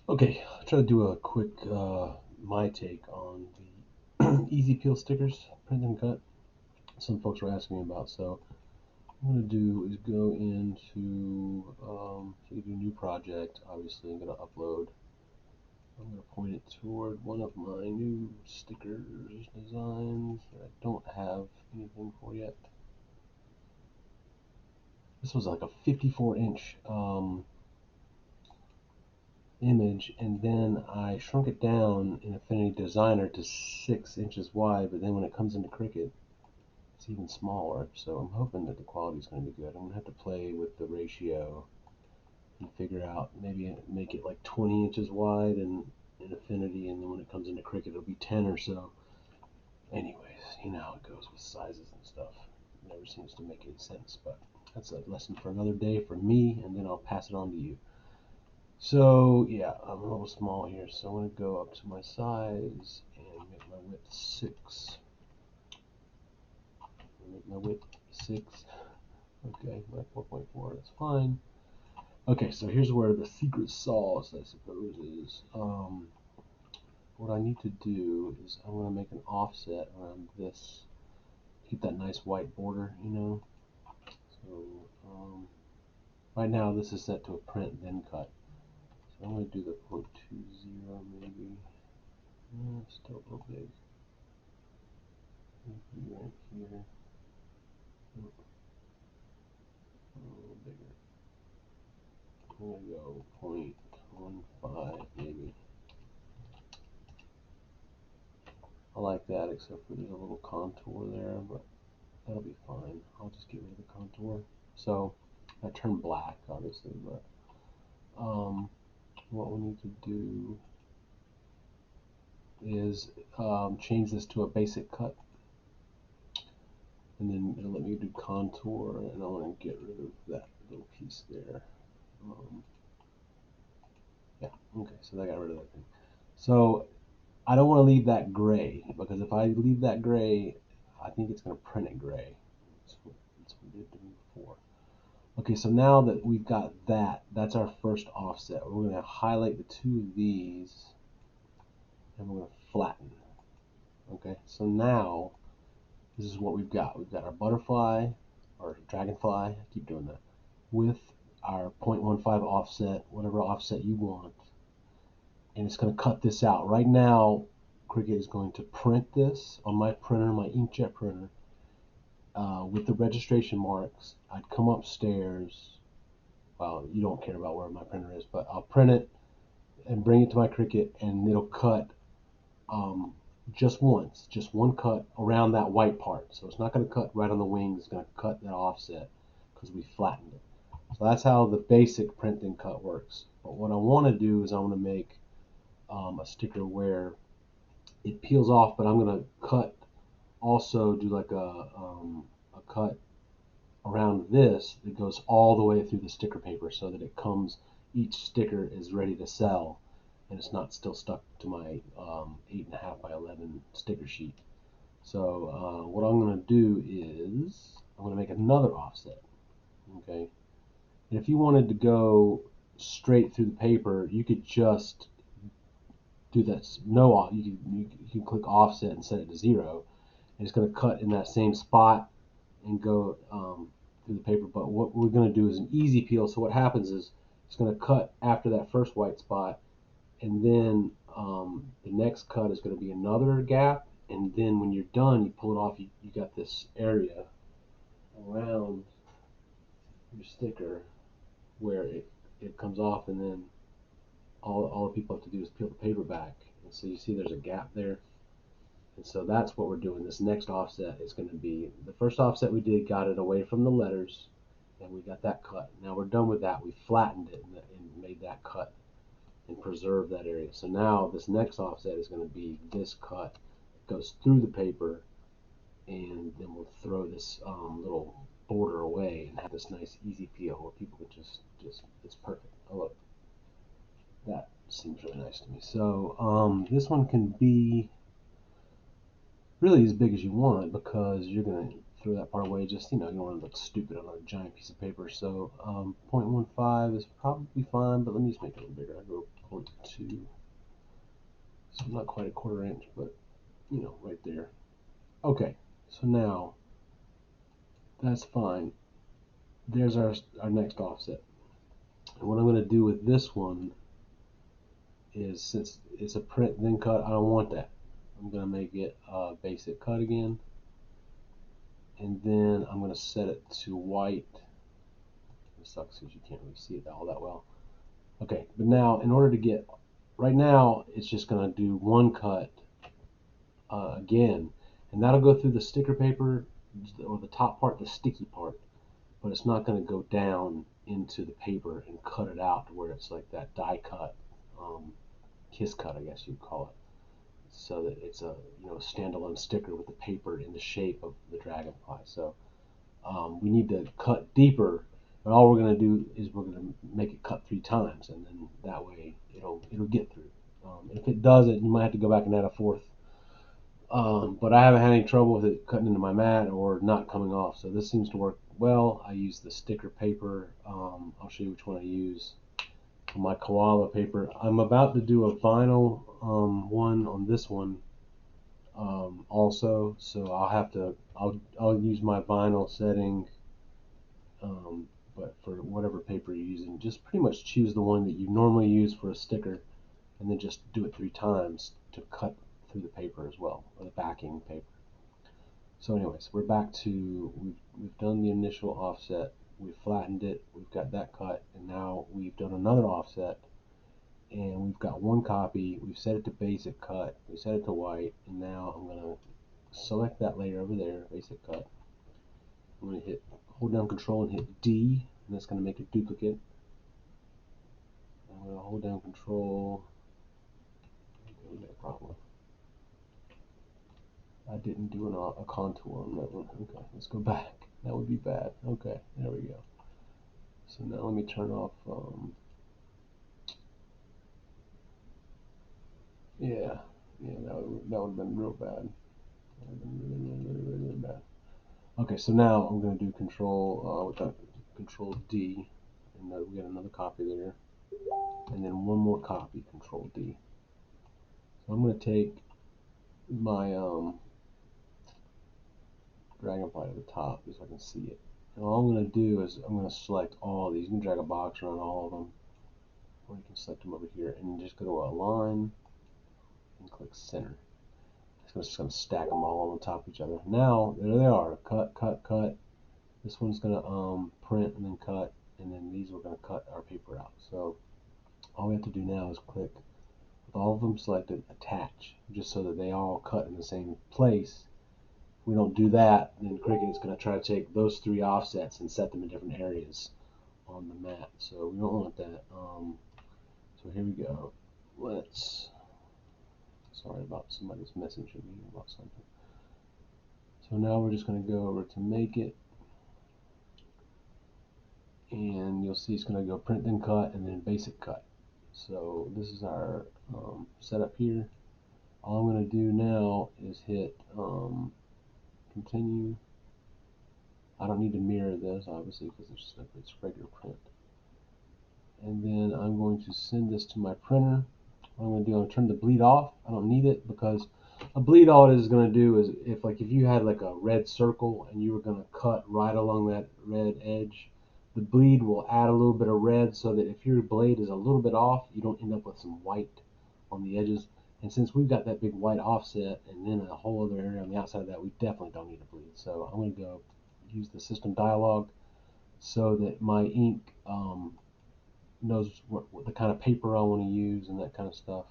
Okay, I'll try to do a quick my take on the easy peel stickers, print and cut. Some folks were asking me about. So what I'm going to do is go into so you do a new project. Obviously, I'm going to upload. I'm going to point it toward one of my new stickers designs that I don't have anything for yet. This was like a 54-inch image, and then I shrunk it down in Affinity Designer to 6 inches wide, but then when it comes into Cricut it's even smaller, so I'm hoping that the quality is going to be good. I'm going to have to play with the ratio and figure out, maybe make it like 20 inches wide in Affinity, and then when it comes into Cricut it'll be 10 or so. Anyways, you know how it goes with sizes and stuff. It never seems to make any sense, but that's a lesson for another day for me, and then I'll pass it on to you. So yeah, I'm a little small here, so I'm going to go up to my size and make my width 6. Make my width 6. Okay, my 4.4, that's fine. Okay, so here's where the secret sauce, I suppose, is. What I need to do is I'm going to make an offset around this, keep that nice white border, you know. So right now this is set to a print then cut. So I'm going to do the 0.20 maybe. Still a little big. Maybe right here. A little bigger. I'm going to go 0.15 maybe. I like that, except for there's a little contour there, but that'll be fine. I'll just get rid of the contour. So that turned black, obviously, but what we need to do is change this to a basic cut, and then it'll let me do contour, and I want to get rid of that little piece there. Yeah, okay, so I got rid of that thing. So I don't want to leave that gray, because if I leave that gray, I think it's going to print it gray. That's what we did before. Okay, so now that we've got that, that's our first offset. We're going to highlight the two of these, and we're going to flatten. Okay, so now this is what we've got. We've got our butterfly, or dragonfly, I keep doing that, with our 0.15 offset, whatever offset you want, and it's going to cut this out. Right now, Cricut is going to print this on my printer, my inkjet printer, with the registration marks. I'd come upstairs. Well, you don't care about where my printer is, but I'll print it and bring it to my Cricut, and it'll cut just once, just one cut around that white part. So it's not going to cut right on the wings. It's going to cut that offset because we flattened it. So that's how the basic print and cut works. But what I want to do is I want to make a sticker where it peels off, but I'm going to cut, also do like a cut around this that goes all the way through the sticker paper, so that it comes, each sticker is ready to sell, and it's not still stuck to my 8.5 by 11 sticker sheet. So what I'm going to do is I'm going to make another offset. Okay, and if you wanted to go straight through the paper, you could just do this. No, you can click offset and set it to 0, and it's going to cut in that same spot and go through the paper. But what we're going to do is an easy peel. So what happens is it's going to cut after that first white spot, and then the next cut is going to be another gap, and then when you're done, you pull it off. You got this area around your sticker where it comes off, and then all the people have to do is peel the paper back, and so you see there's a gap there. And so that's what we're doing. This next offset is going to be, the first offset we did got it away from the letters, and we got that cut. Now we're done with that. We flattened it and made that cut and preserved that area. So now this next offset is going to be this cut. It goes through the paper, and then we'll throw this little border away and have this nice easy peel where people can just it's perfect. Oh look, that seems really nice to me. So this one can be really as big as you want, because you're going to throw that part away. Just, you don't want to look stupid on a giant piece of paper. So 0.15 is probably fine, but let me just make it a little bigger. I'll go 0.2. So not quite a 1/4 inch, but you know, right there. Okay, so now that's fine. There's our next offset. And what I'm going to do with this one is, since it's a print then cut, I don't want that. I'm going to make it a basic cut again. And then I'm going to set it to white. It sucks because you can't really see it all that well. Okay, but now in order to get, right now it's just going to do one cut again. And that'll go through the sticker paper, or the top part, the sticky part. But it's not going to go down into the paper and cut it out to where it's like that die cut, kiss cut, I guess you'd call it, so that it's a standalone sticker with the paper in the shape of the dragonfly. So we need to cut deeper, but all we're going to do is we're going to make it cut 3 times, and then that way it'll get through. If it doesn't, you might have to go back and add a 4th. But I haven't had any trouble with it cutting into my mat or not coming off, so this seems to work well. I use the sticker paper. I'll show you which one I use. For my koala paper, I'm about to do a vinyl one on this one also, so I'll use my vinyl setting. But for whatever paper you're using, just pretty much choose the one that you normally use for a sticker, and then just do it 3 times to cut through the paper as well, or the backing paper. So anyways, we're back to, we've done the initial offset, we've flattened it, we've got that cut, and now we've done another offset, and we've got one copy. We've set it to basic cut, we set it to white, and now I'm going to select that layer over there, basic cut. I'm going to hold down Control and hit D, and that's going to make a duplicate. I'm going to hold down Control. We got a problem. I didn't do a contour on that one. Okay, let's go back. That would be bad. Okay, there we go. So now let me turn off. Yeah, that would have been real bad. That would have been really bad. Okay, so now I'm going to do Control D, and we get another copy there, and then one more copy, Control D. So I'm going to take my dragonfly to the top so I can see it. And all I'm going to do is I'm going to select all of these. You can drag a box around all of them, or you can select them over here and just go to Align and click Center. It's just going to stack them all on top of each other. Now, there they are. Cut, cut, cut. This one's going to print and then cut, and then these are going to cut our paper out. So all we have to do now is click, with all of them selected, Attach, just so that they all cut in the same place. If we don't do that, then Cricut is going to try to take those 3 offsets and set them in different areas on the mat. So we don't want that. So here we go. Sorry about somebody's messaging me about something. So now we're just going to go over to Make It, and you'll see it's going to go Print then Cut and then Basic Cut. So this is our setup here. All I'm going to do now is hit Continue. I don't need to mirror this obviously because it's regular print. And then I'm going to send this to my printer. What I'm going to do, I'm going to turn the bleed off. I don't need it, because a bleed, all it is going to do is, if you had like a red circle and you were going to cut right along that red edge, the bleed will add a little bit of red, so that if your blade is a little bit off, you don't end up with some white on the edges. And since we've got that big white offset and then a whole other area on the outside of that, we definitely don't need a bleed. So I'm going to go use the system dialog so that my ink knows what the kind of paper I want to use and that kind of stuff.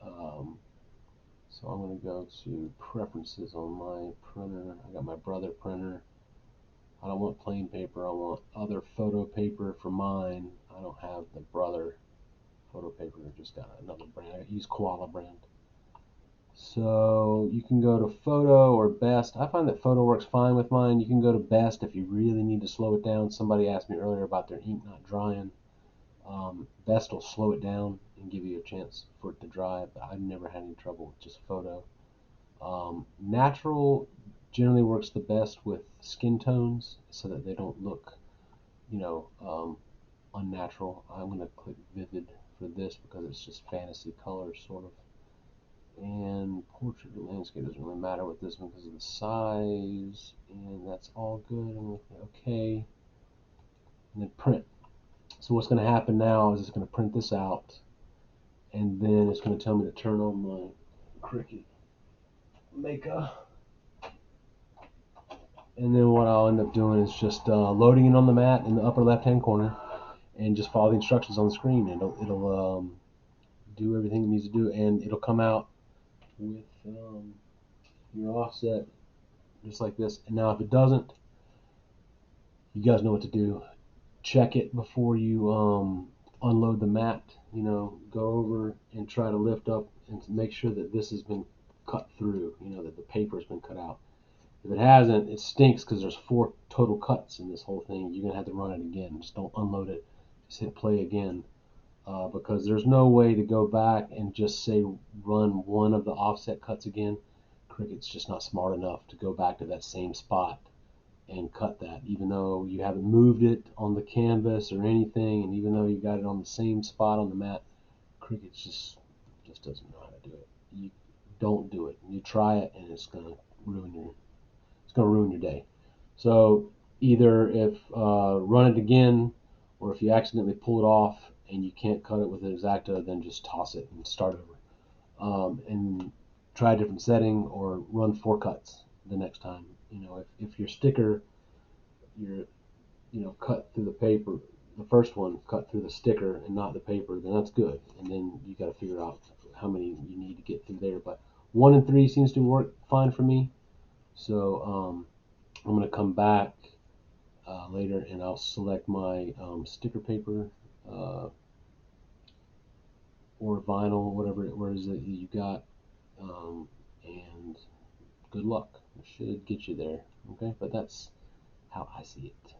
So I'm going to go to Preferences on my printer. I got my Brother printer. I don't want plain paper. I want other photo paper for mine. I don't have the Brother photo paper. I just got another brand. I use Koala brand. So you can go to Photo or Best. I find that Photo works fine with mine. You can go to Best if you really need to slow it down. Somebody asked me earlier about their ink not drying. Best will slow it down and give you a chance for it to dry, but I've never had any trouble with just Photo. Natural generally works the best with skin tones so that they don't look, unnatural. I'm going to click Vivid for this because it's just fantasy colors, sort of. And portrait or landscape doesn't really matter with this one because of the size, and that's all good. I'm going to say OK, and then print. So what's going to happen now is it's going to print this out, and then it's going to tell me to turn on my Cricut Maker. And then what I'll end up doing is just loading it on the mat in the upper left-hand corner, and just follow the instructions on the screen. It'll do everything it needs to do, and it'll come out with your offset just like this. And now if it doesn't, you guys know what to do. Check it before you unload the mat. You know, go over and try to lift up and make sure that this has been cut through. You know, that the paper's been cut out. If it hasn't, it stinks because there's 4 total cuts in this whole thing. You're gonna have to run it again. Just don't unload it. Just hit play again. Because there's no way to go back and just say run one of the offset cuts again. Cricut's just not smart enough to go back to that same spot and cut that, even though you haven't moved it on the canvas or anything, and even though you got it on the same spot on the mat. Cricut just doesn't know how to do it. You don't do it. You try it, and it's gonna ruin your day. So either if run it again, or if you accidentally pull it off and you can't cut it with an X-Acto, then just toss it and start over. And try a different setting, or run 4 cuts the next time. You know, if your sticker, cut through the paper, the first one cut through the sticker and not the paper, then that's good. And then you got to figure out how many you need to get through there. But 1 and 3 seems to work fine for me. So I'm going to come back later, and I'll select my sticker paper or vinyl, whatever it is that you got, and good luck. It should get you there. Okay, but that's how I see it.